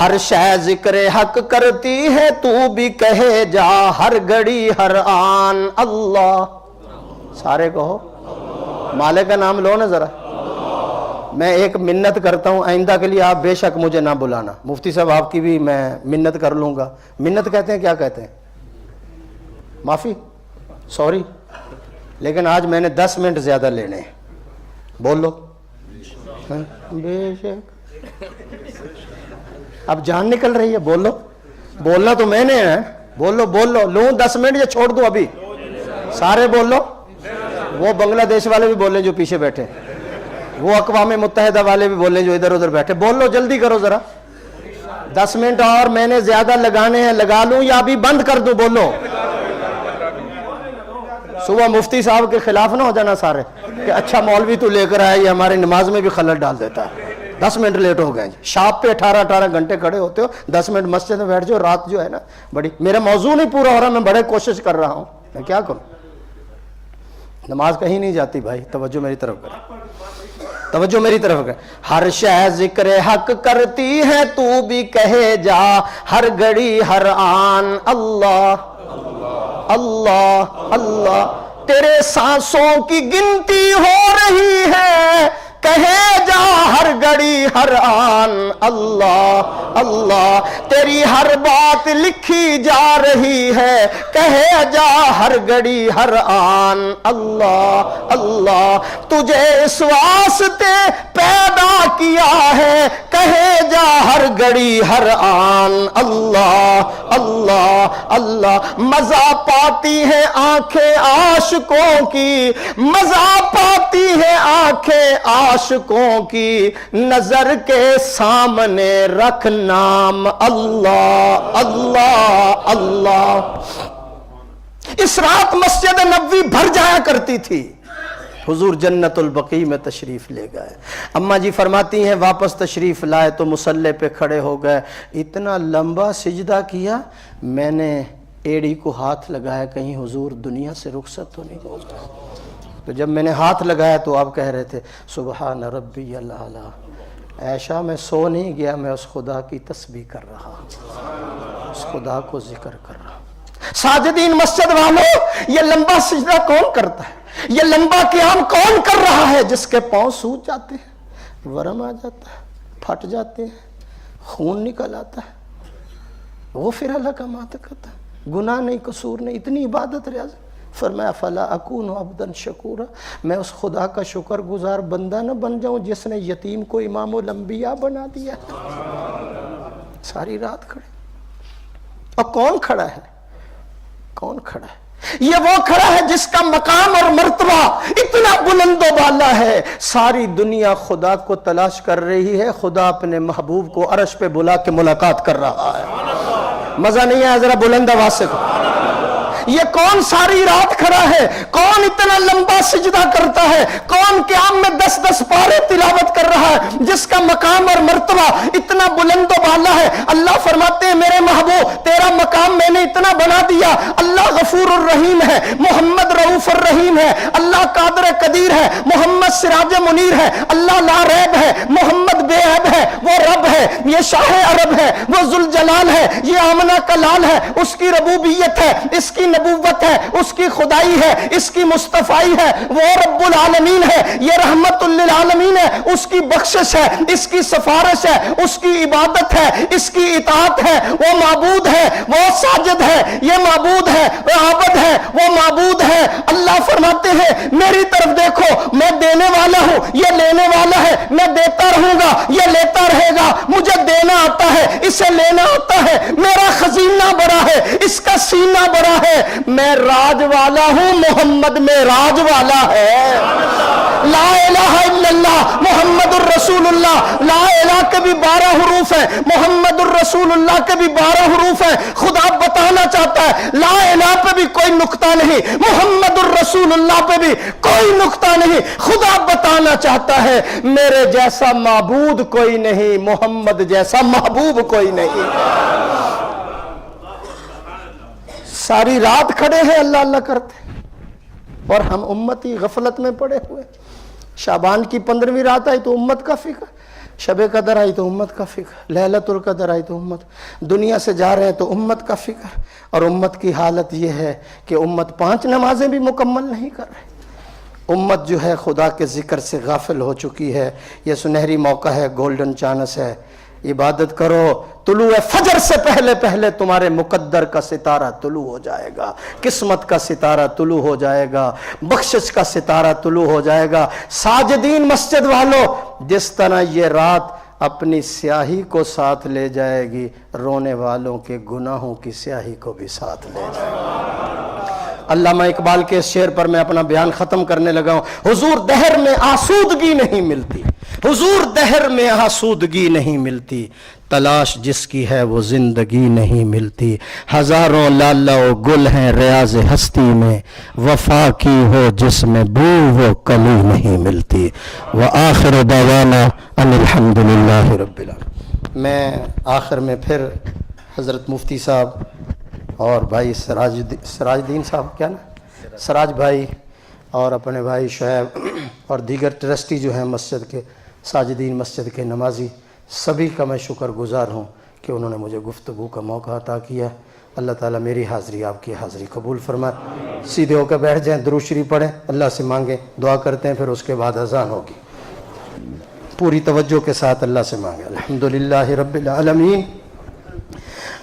ہر شے ذکر حق کرتی ہے، تو بھی کہے جا ہر گھڑی ہر آن اللہ. سارے کہو، مالک کا نام لو نا ذرا. میں ایک منت کرتا ہوں، آئندہ کے لیے آپ بے شک مجھے نہ بلانا. مفتی صاحب آپ کی بھی میں منت کر لوں گا. منت کہتے ہیں، کیا کہتے ہیں؟ معافی، سوری. لیکن آج میں نے 10 منٹ زیادہ لینے ہیں. بول لو. بے شک. اب جان نکل رہی ہے، بول لو. بولنا تو میں نے ہے. بول لو بول لو. لوں 10 منٹ یا چھوڑ دوں ابھی؟ سارے بول لو. وہ بنگلہ دیش والے بھی بولیں جو پیچھے بیٹھے، وہ اقوام متحدہ والے بھی بولیں جو ادھر ادھر بیٹھے. بول لو، جلدی کرو ذرا. 10 منٹ اور میں نے زیادہ لگانے ہیں. لگا لوں یا ابھی بند کر دوں؟ بولو. صبح مفتی صاحب کے خلاف نہ ہو جانا سارے کہ اچھا مولوی تو لے کر آیا، یہ ہماری نماز میں بھی خلل ڈال دیتا ہے. 10 منٹ لیٹ ہو گئے. شاپ پہ 18 گھنٹے کھڑے ہوتے ہو، 10 منٹ مسجد میں بیٹھ جاؤ. رات جو ہے نا بڑی، میرا موضوع نہیں پورا ہو رہا، میں بڑے کوشش کر رہا ہوں. میں کیا کروں؟ نماز کہیں نہیں جاتی بھائی. توجہ میری طرف کریں، توجہ میری طرف کریں. ہر شے ذکر حق کرتی ہے، تو بھی کہے جا ہر گھڑی ہر آن اللہ اللہ اللہ. تیرے سانسوں کی گنتی ہو رہی ہے، کہے جا ہر گھڑی ہر آن اللہ اللہ. تیری ہر بات لکھی جا رہی ہے، کہے جا ہر گھڑی ہر آن اللہ اللہ. تجھے اس واسطے پیدا کیا ہے، کہے جا ہر گھڑی ہر آن اللہ اللہ اللہ. مزہ پاتی ہیں آنکھیں عاشقوں کی، مزہ پاتی ہیں آنکھیں عاشقوں کی، نظر کے سامنے رکھ نام اللہ اللہ اللہ. اس رات مسجد نبوی بھر جایا کرتی تھی. حضور جنت البقیع میں تشریف لے گئے. اماں جی فرماتی ہیں واپس تشریف لائے تو مصلی پہ کھڑے ہو گئے. اتنا لمبا سجدہ کیا، میں نے ایڑی کو ہاتھ لگایا کہیں حضور دنیا سے رخصت تو نہیں ہوتا. تو جب میں نے ہاتھ لگایا تو آپ کہہ رہے تھے سبحان ربی الاعلی. ایشا میں سو نہیں گیا، میں اس خدا کی تسبیح کر رہا ہوں. اس خدا کو ذکر کر رہا ہوں۔ ساجدین مسجد والوں، یہ لمبا سجدہ کون کرتا ہے؟ یہ لمبا قیام کون کر رہا ہے؟ جس کے پاؤں سوج جاتے ہیں، ورم آ جاتا ہے، پھٹ جاتے ہیں، خون نکل آتا ہے، وہ پھر اللہ کا ماتقت ہے، گناہ نہیں، قصور نہیں، اتنی عبادت ریاض۔ فرمایا فلا اکون عبدا شکورا، میں اس خدا کا شکر گزار بندہ نہ بن جاؤں جس نے یتیم کو امام الانبیاء بنا دیا۔ ساری رات کھڑے، اور کون کھڑا ہے؟ کون کھڑا ہے؟ یہ وہ کھڑا ہے جس کا مقام اور مرتبہ اتنا بلند و بالا ہے، ساری دنیا خدا کو تلاش کر رہی ہے، خدا اپنے محبوب کو عرش پہ بلا کے ملاقات کر رہا ہے۔ مزہ نہیں ہے؟ ذرا بلند آواز سے کہو۔ یہ کون ساری رات کھڑا ہے؟ کون اتنا لمبا سجدہ کرتا ہے؟ کون قیام میں 10 پارے تلاوت کر رہا ہے جس کا مقام اور مرتبہ اتنا بلند و بالا ہے؟ اللہ فرماتے ہیں میرے محبوب تیرا مقام میں نے اتنا بنا دیا، اللہ غفور الرحیم ہے، محمد رؤوف الرحیم ہے، اللہ قادر قدیر ہے، محمد سراج منیر ہے، اللہ لا ریب ہے، محمد بے عیب ہے، وہ رب ہے، یہ شاہ عرب ہے، وہ ذوالجلال ہے، یہ آمنہ کا لال ہے، اس کی ربوبیت ہے، اس کی نبوت ہے، اس کی خدائی ہے، اس کی مصطفائی ہے، وہ رب العالمین ہے، یہ رحمت للعالمین ہے، اس کی بخشش ہے، اس کی سفارش ہے، اس کی عبادت ہے، اس کی اطاعت ہے، وہ معبود ہے، وہ ساجد ہے، یہ معبود ہے، وہ عابد ہے، وہ معبود ہے۔ اللہ فرماتے ہیں میری طرف دیکھو، میں دینے والا ہوں، یہ لینے والا ہے، میں دیتا رہوں گا، یہ لیتا رہے گا، مجھے دینا آتا ہے، اسے لینا آتا ہے، میرا خزینہ بڑا ہے، اس کا سینہ بڑا ہے، میں راج والا ہوں، محمد میں راج والا ہے۔ لا الہ الا اللہ محمد الرسول اللہ، لا الہ کے بھی 12 حروف ہیں، محمد الرسول اللہ کے بھی 12 حروف ہیں۔ خدا بتانا چاہتا ہے لا الہ پہ بھی کوئی نقطہ نہیں، محمد الرسول اللہ پہ بھی کوئی نقطہ نہیں۔ خدا بتانا چاہتا ہے میرے جیسا معبود کوئی نہیں، محمد جیسا محبوب کوئی نہیں۔ ساری رات کھڑے ہیں اللہ اللہ کرتے، اور ہم امتی غفلت میں پڑے ہوئے۔ شعبان کی 15ویں رات آئی تو امت کا فکر، شب قدر آئی تو امت کا فکر، لیلۃ القدر آئی تو امت، دنیا سے جا رہے ہیں تو امت کا فکر، اور امت کی حالت یہ ہے کہ امت 5 نمازیں بھی مکمل نہیں کر رہی۔ امت جو ہے خدا کے ذکر سے غافل ہو چکی ہے۔ یہ سنہری موقع ہے، گولڈن چانس ہے، عبادت کرو۔ طلوع فجر سے پہلے پہلے تمہارے مقدر کا ستارہ طلوع ہو جائے گا، قسمت کا ستارہ طلوع ہو جائے گا، بخشش کا ستارہ طلوع ہو جائے گا۔ ساجدین مسجد والوں، جس طرح یہ رات اپنی سیاہی کو ساتھ لے جائے گی، رونے والوں کے گناہوں کی سیاہی کو بھی ساتھ لے جائے گی۔ علامہ اقبال کے اس شعر پر میں اپنا بیان ختم کرنے لگا ہوں۔ حضور دہر میں آسودگی نہیں ملتی، حضور دہر میں آسودگی نہیں ملتی، تلاش جس کی ہے وہ زندگی نہیں ملتی۔ ہزاروں لالہ و گل ہیں ریاض ہستی میں، وفا کی ہو جس میں بو وہ کلی نہیں ملتی۔ وآخر دعوانا ان الحمدللہ رب العالمین۔ میں آخر میں پھر حضرت مفتی صاحب اور بھائی سراج الدین صاحب، کیا نا، سراج بھائی، اور اپنے بھائی شعیب اور دیگر ٹرسٹی جو ہیں مسجد کے، ساجدین مسجد کے نمازی، سبھی کا میں شکر گزار ہوں کہ انہوں نے مجھے گفتگو کا موقع عطا کیا۔ اللہ تعالیٰ میری حاضری آپ کی حاضری قبول فرمائے۔ سیدھے ہو کے بیٹھ جائیں، درود شریف پڑھیں، اللہ سے مانگیں، دعا کرتے ہیں، پھر اس کے بعد اذان ہوگی۔ پوری توجہ کے ساتھ اللہ سے مانگیں۔ الحمدللہ رب العالمین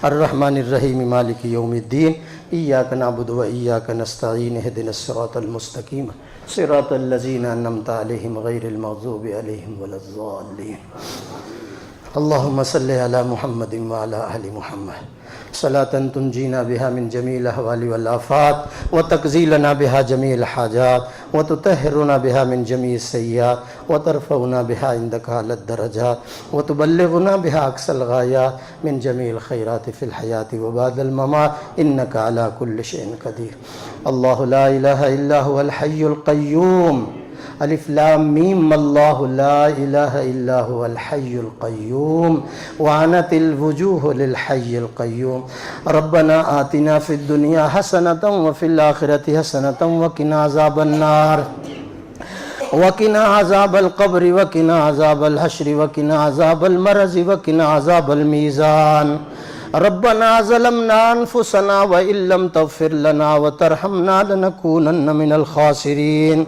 الرحمن الرحیم مالک یوم الدین ایاک نعبد و ایاک نستعین اہدنا الصراط المستقیم صراط الذین انعمت علیہم غیر المغضوب علیہم ولا الضالین۔ اللہم صلی علی محمد وعلی آل محمد صلاة تنجینا بها من جمیع الاحوال والآفات وتقضی لنا بها جمیع الحاجات وتطہرنا بها من جمیع السیئات وترفعنا بها عندک اعلی الدرجات وتبلغنا بها اقصى الغایات من جمیع الخیرات فی الحیاة وبعد الممات انک علی کل شیء قدیر۔ اللہ لا الہ الا هو الحی القیوم، الف لام میم، اللہ لا الہ الا هو الحی القیوم وعنت الوجوہ للحی القیوم۔ ربنا آتنا فی الدنیا حسنۃ وفی الآخرۃ حسنۃ وقنا عذاب النار وقنا عذاب القبر وقنا عذاب الحشر وقنا عذاب المرض وقنا عذاب المیزان ربنا ظلمنا انفسنا وان لم تغفر لنا وترحمنا لنكونن من الخاسرين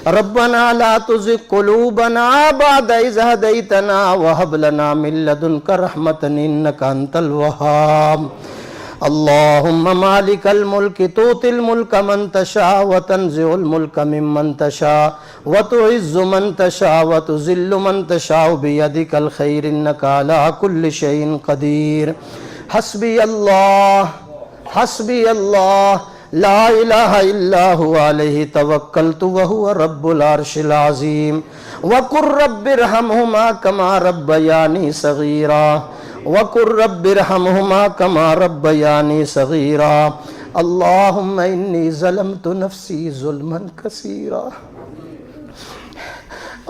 ربنا لا تزغ قلوبنا بعد إذ هديتنا وهب لنا من لدنك رحمة إنك أنت الوهاب اللهم مالك الملك تؤتي الملك من تشاء وتنزع الملك ممن تشاء وتعز من تشاء وتذل من تشاء بيدك الخير إنك على كل شيء قدير حسبي الله لا الہ الا هو علیہ توکلت وهو رب العرش العظیم وقل رب ارحمهما كما ربياني صغيرا وقل رب ارحمهما كما ربياني صغيرا اللهم انی ظلمت نفسی ظلما کثیرا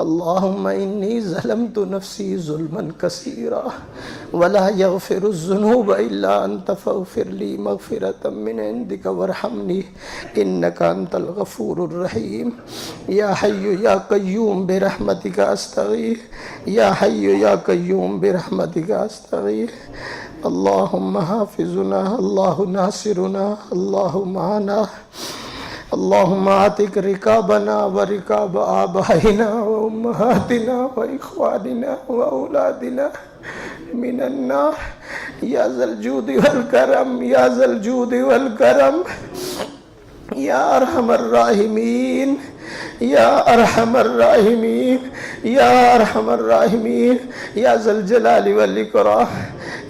اللهم انی ظلمت نفسی ظلما کثیرا ولا یغفر الذنوب الا انت فاغفر لی مغفرة من عندك وارحمنی انک انت الغفور الرحیم یا حی یا قیوم برحمتک استغیث یا حی یا قیوم برحمتک استغیث اللهم حافظنا اللہ ناصرنا اللہ معنا اللهم اعتق رقابنا ورقاب آبائنا وامهاتنا واخواننا واولادنا من النار یا ذا الجود والکرم یا ذا الجود والکرم یا ارحم الراحمین یا ارحم الراحمین یا ارحم الراحمین یا ذا الجلال والاکرام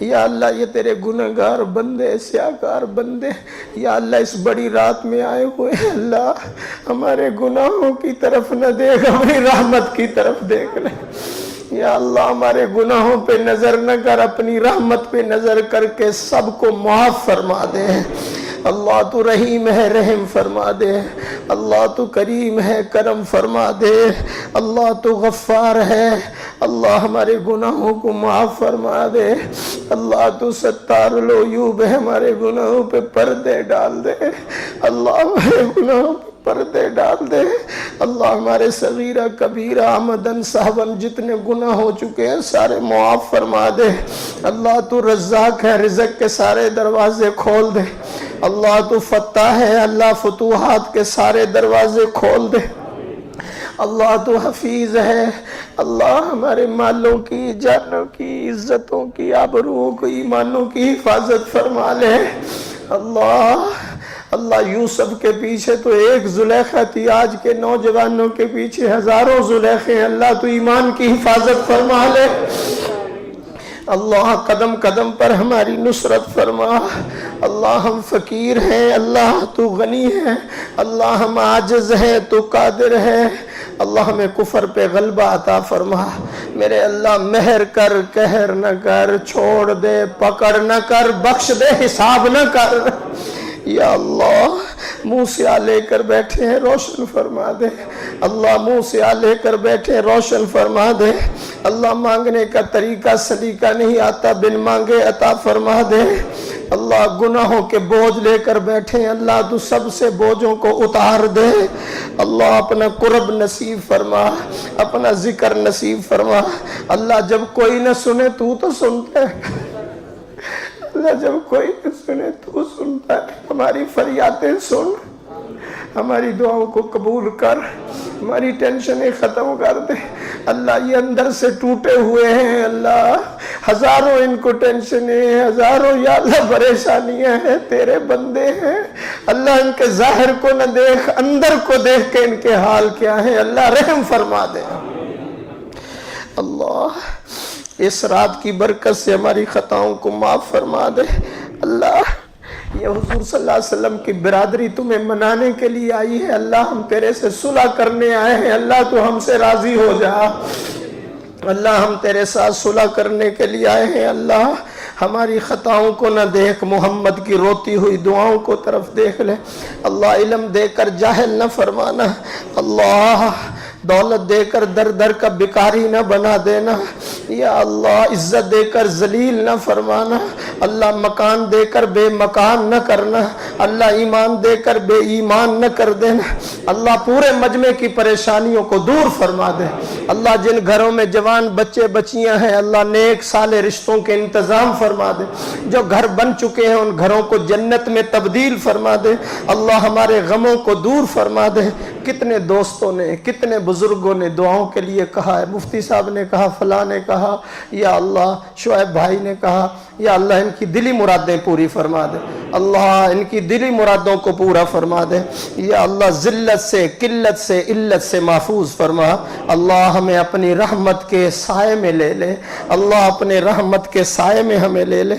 یا اللہ یہ تیرے گنہگار بندے سیاہکار بندے یا اللہ اس بڑی رات میں آئے ہوئے اللہ ہمارے گناہوں کی طرف نہ دیکھ ہماری رحمت کی طرف دیکھ لے یا اللہ ہمارے گناہوں پہ نظر نہ کر اپنی رحمت پہ نظر کر کے سب کو معاف فرما دے اللہ تو رحیم ہے رحم فرما دے اللہ تو کریم ہے کرم فرما دے اللہ تو غفار ہے اللہ ہمارے گناہوں کو معاف فرما دے اللہ تو ستار العیوب ہے ہمارے گناہوں پہ پردے ڈال دے اللہ ہمارے گناہوں پہ پردے ڈال دے اللہ ہمارے صغیرہ کبیرہ آمدن صاحبن جتنے گناہ ہو چکے ہیں سارے معاف فرما دے اللہ تو رزاق ہے رزق کے سارے دروازے کھول دے اللہ تو فتح ہے اللہ فتوحات کے سارے دروازے کھول دے اللہ تو حفیظ ہے اللہ ہمارے مالوں کی جانوں کی عزتوں کی آبروؤں کی ایمانوں کی حفاظت فرما لے اللہ یوسف کے پیچھے تو ایک زلیخا تھی آج کے نوجوانوں کے پیچھے ہزاروں زلیخے ہیں اللہ تو ایمان کی حفاظت فرما لے اللہ قدم قدم پر ہماری نصرت فرما اللہ ہم فقیر ہیں اللہ تو غنی ہے اللہ ہم عاجز ہیں تو قادر ہے اللہ ہمیں کفر پہ غلبہ عطا فرما میرے اللہ مہر کر قہر نہ کر چھوڑ دے پکڑ نہ کر بخش دے حساب نہ کر یا اللہ منہ سے آ لے کر بیٹھے ہیں روشن فرما دے اللہ منہ سے آ لے کر بیٹھے روشن فرما دے اللہ مانگنے کا طریقہ سلیقہ نہیں آتا بن مانگے عطا فرما دے اللہ گناہوں کے بوجھ لے کر بیٹھے ہیں اللہ تو سب سے بوجھوں کو اتار دے اللہ اپنا قرب نصیب فرما اپنا ذکر نصیب فرما اللہ جب کوئی نہ سنے تو سنتا ہے اللہ جب کوئی نہ سنے تو سنتا ہے ہماری فریادیں سن ہماری دعاؤں کو قبول کر ہماری ٹینشنیں ختم کر دے اللہ یہ اندر سے ٹوٹے ہوئے ہیں اللہ ہزاروں ان کو ٹینشنیں ہیں ہزاروں یا اللہ پریشانیاں ہیں تیرے بندے ہیں اللہ ان کے ظاہر کو نہ دیکھ اندر کو دیکھ کے ان کے حال کیا ہے اللہ رحم فرما دے اللہ اس رات کی برکت سے ہماری خطاؤں کو معاف فرما دے اللہ یہ حضور صلی اللہ علیہ وسلم کی برادری تمہیں منانے کے لیے آئی ہے اللہ ہم تیرے سے صلح کرنے آئے ہیں اللہ تو ہم سے راضی ہو جا اللہ ہم تیرے ساتھ صلح کرنے کے لیے آئے ہیں اللہ ہماری خطاؤں کو نہ دیکھ محمد کی روتی ہوئی دعاؤں کو طرف دیکھ لے اللہ علم دے کر جاہل نہ فرمانا اللہ دولت دے کر در در کا بیکاری نہ بنا دینا یا اللہ عزت دے کر ذلیل نہ فرمانا اللہ مکان دے کر بے مکان نہ کرنا، اللہ ایمان دے کر بے ایمان نہ کر دینا، اللہ پورے مجمع کی پریشانیوں کو دور فرما دے، اللہ جن گھروں میں جوان بچے بچیاں ہیں اللہ نیک صالح رشتوں کے انتظام فرما دے، جو گھر بن چکے ہیں ان گھروں کو جنت میں تبدیل فرما دے، اللہ ہمارے غموں کو دور فرما دے۔ کتنے دوستوں نے کتنے بزرگوں نے دعاؤں کے لیے کہا ہے، مفتی صاحب نے کہا، فلاں نے کہا، یا اللہ شعیب بھائی نے کہا، یا اللہ ان کی دلی مرادیں پوری فرما دے، اللہ ان کی دلی مرادوں کو پورا فرما دے، یا اللہ ذلت سے قلت سے علت سے محفوظ فرما، اللہ ہمیں اپنی رحمت کے سائے میں لے لے، اللہ اپنے رحمت کے سائے میں ہمیں لے لے۔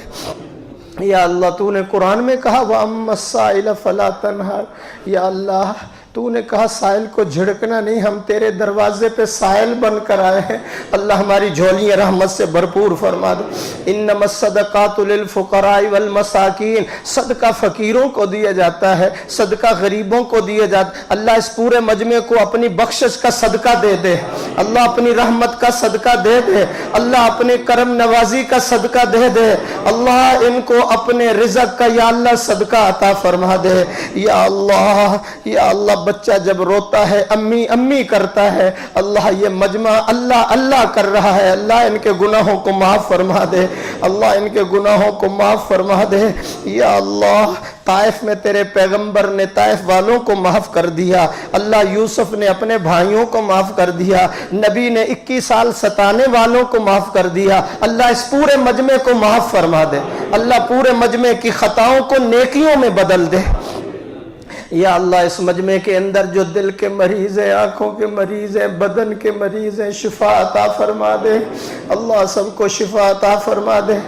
یا اللہ تو نے قرآن میں کہا وَأَمَّا السَّائِلَ فَلَا تَنْهَرْ، یا اللہ تو نے کہا سائل کو جھڑکنا نہیں، ہم تیرے دروازے پہ سائل بن کر آئے ہیں، اللہ ہماری جھولیاں رحمت سے بھرپور فرما دے۔ انما الصدقات للفقراء والمساکین، صدقہ فقیروں کو دیا جاتا ہے، صدقہ غریبوں کو دیا جاتا ہے، اللہ اس پورے مجمع کو اپنی بخشش کا صدقہ دے دے، اللہ اپنی رحمت کا صدقہ دے دے، اللہ اپنے کرم نوازی کا صدقہ دے دے، اللہ ان کو اپنے رزق کا یا اللہ صدقہ عطا فرما دے۔ یا اللہ بچہ جب روتا ہے امی امی کرتا ہے، اللہ یہ مجمع اللہ اللہ کر رہا ہے، اللہ ان کے گناہوں کو معاف فرما دے، اللہ ان کے گناہوں کو معاف فرما دے۔ یا اللہ طائف میں تیرے پیغمبر نے طائف والوں کو معاف کر دیا، اللہ یوسف نے اپنے بھائیوں کو معاف کر دیا، نبی نے 21 سال ستانے والوں کو معاف کر دیا، اللہ اس پورے مجمع کو معاف فرما دے، اللہ پورے مجمع کی خطاؤں کو نیکیوں میں بدل دے۔ یا اللہ اس مجمع کے اندر جو دل کے مریض ہیں، آنکھوں کے مریض ہیں، بدن کے مریض ہیں، شفا عطا فرما دے، اللہ سب کو شفا عطا فرما دے۔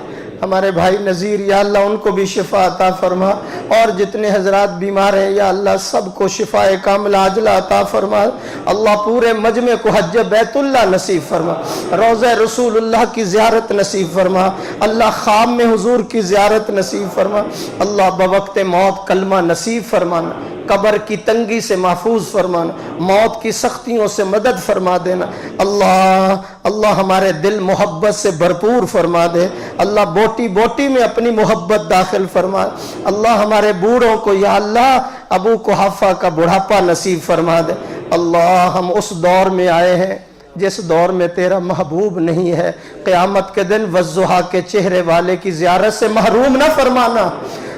ہمارے بھائی نذیر یا اللہ ان کو بھی شفا عطا فرما، اور جتنے حضرات بیمار ہیں یا اللہ سب کو شفا کاملہ عاجلہ عطا فرما، اللہ پورے مجمع کو حج بیت اللہ نصیب فرما، روضہ رسول اللہ کی زیارت نصیب فرما، اللہ خام میں حضور کی زیارت نصیب فرما، اللہ بوقت موت کلمہ نصیب فرمانا، قبر کی تنگی سے محفوظ فرمانا، موت کی سختیوں سے مدد فرما دینا، اللہ ہمارے دل محبت سے بھرپور فرما دے، اللہ بوٹی بوٹی میں اپنی محبت داخل فرما، اللہ ہمارے بوڑھوں کو یا اللہ ابو قحافہ کا بڑھاپا نصیب فرما دے، اللہ ہم اس دور میں آئے ہیں جس دور میں تیرا محبوب نہیں ہے، قیامت کے دن والضحیٰ کے چہرے والے کی زیارت سے محروم نہ فرمانا،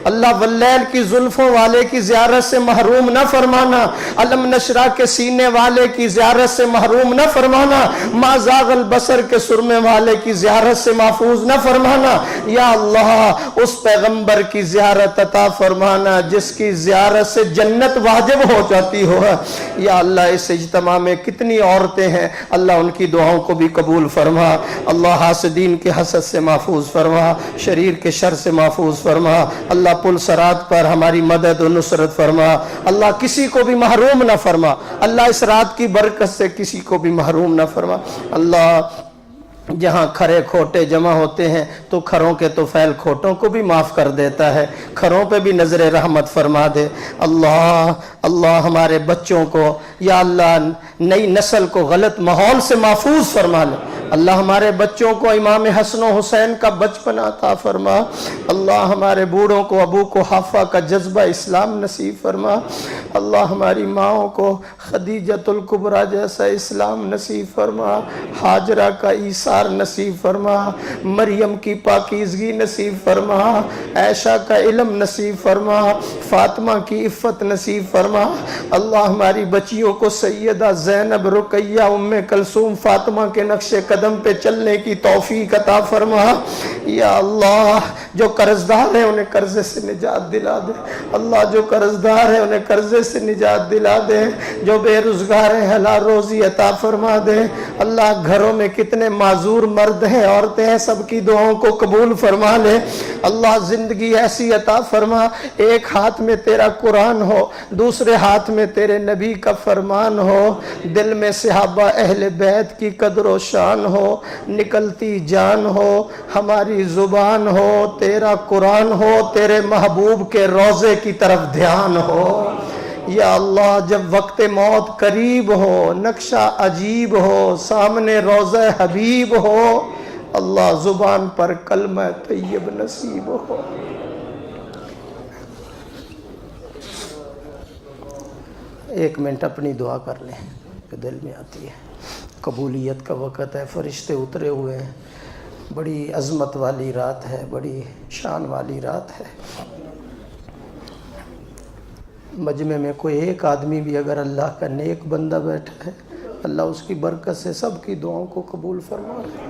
اللہ واللیل کی زلفوں والے کی زیارت سے محروم نہ فرمانا، علم نشرہ کے سینے والے کی زیارت سے محروم نہ فرمانا، ما زاغ البصر کے سرمے والے کی زیارت سے محفوظ نہ فرمانا، یا اللہ اس پیغمبر کی زیارت عطا فرمانا جس کی زیارت سے جنت واجب ہو جاتی ہو، یا اللہ اس اجتماع میں کتنی عورتیں ہیں اللہ ان کی دعاؤں کو بھی قبول فرما، اللہ حاسدین کے حسد سے محفوظ فرما، شریر کے شر سے محفوظ فرما، اللہ پل صراط پر ہماری مدد و نصرت فرما، اللہ کسی کو بھی محروم نہ فرما، اللہ اس رات کی برکت سے کسی کو بھی محروم نہ فرما، اللہ جہاں کھرے کھوٹے جمع ہوتے ہیں تو کھروں کے طفیل کھوٹوں کو بھی معاف کر دیتا ہے، کھروں پہ بھی نظر رحمت فرما دے، اللہ ہمارے بچوں کو یا اللہ نئی نسل کو غلط ماحول سے محفوظ فرما لے، اللہ ہمارے بچوں کو امام حسن و حسین کا بچپن عطا فرما، اللہ ہمارے بوڑھوں کو ابو قحافہ کا جذبہ اسلام نصیب فرما، اللہ ہماری ماؤں کو خدیجۃ الکبریٰ جیسا اسلام نصیب فرما، ہاجرہ کا ایثار نصیب فرما، مریم کی پاکیزگی نصیب فرما، عائشہ کا علم نصیب فرما، فاطمہ کی عفت نصیب فرما، اللہ ہماری بچیوں کو سیدہ زینب رقیہ ام کلثوم فاطمہ کے نقش قدم پہ چلنے کی توفیق عطا فرما، یا اللہ جو قرضدار ہیں انہیں قرضے سے نجات دلا دے، اللہ جو قرضدار ہیں انہیں قرضے سے نجات دلا دے، جو بے روزگار ہیں حلال روزی عطا فرما دے، اللہ گھروں میں کتنے معذور مرد ہیں عورتیں ہیں سب کی دعاؤں کو قبول فرما لے، اللہ زندگی ایسی عطا فرما ایک ہاتھ میں تیرا قرآن ہو دوسرے ہاتھ میں تیرے نبی کا فرمان ہو، دل میں صحابہ اہل بیت کی قدر و شان ہو، نکلتی جان ہو، ہماری زبان ہو، تیرا قرآن ہو، تیرے محبوب کے روضے کی طرف دھیان ہو، یا اللہ جب وقت موت قریب ہو، نقشہ عجیب ہو، سامنے روضہ حبیب ہو، اللہ زبان پر کلمہ طیب نصیب ہو۔ ایک منٹ اپنی دعا کر لیں جو دل میں آتی ہے۔ قبولیت کا وقت ہے، فرشتے اترے ہوئے ہیں، بڑی عظمت والی رات ہے، بڑی شان والی رات ہے۔ مجمع میں کوئی ایک آدمی بھی اگر اللہ کا نیک بندہ بیٹھا ہے، اللہ اس کی برکت سے سب کی دعاؤں کو قبول فرما لے۔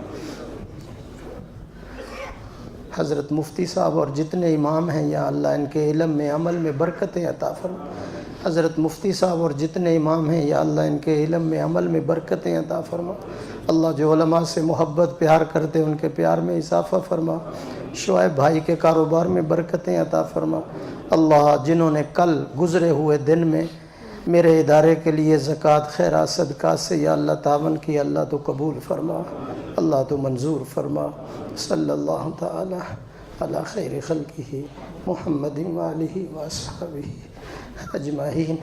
حضرت مفتی صاحب اور جتنے امام ہیں یا اللہ ان کے علم میں عمل میں برکتیں عطا فرما۔ حضرت مفتی صاحب اور جتنے امام ہیں یا اللہ ان کے علم میں عمل میں برکتیں عطا فرما۔ اللہ جو علماء سے محبت پیار کرتے ان کے پیار میں اضافہ فرما۔ شعیب بھائی کے کاروبار میں برکتیں عطا فرما۔ اللہ جنہوں نے کل گزرے ہوئے دن میں میرے ادارے کے لیے زکوٰۃ خیرات صدقات سے یا اللہ تعاون کی، اللہ تو قبول فرما، اللہ تو منظور فرما۔ صلی اللہ تعالی علی خیر خلقہ محمد وآلہ وصحبہ اجمعین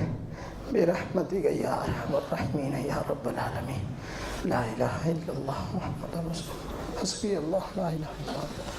برحمتک یا ارحم الراحمین یا رب العالمین۔ لا الہ الا اللہ محمد رسول اللہ، حسبی اللہ لا الہ الا اللہ۔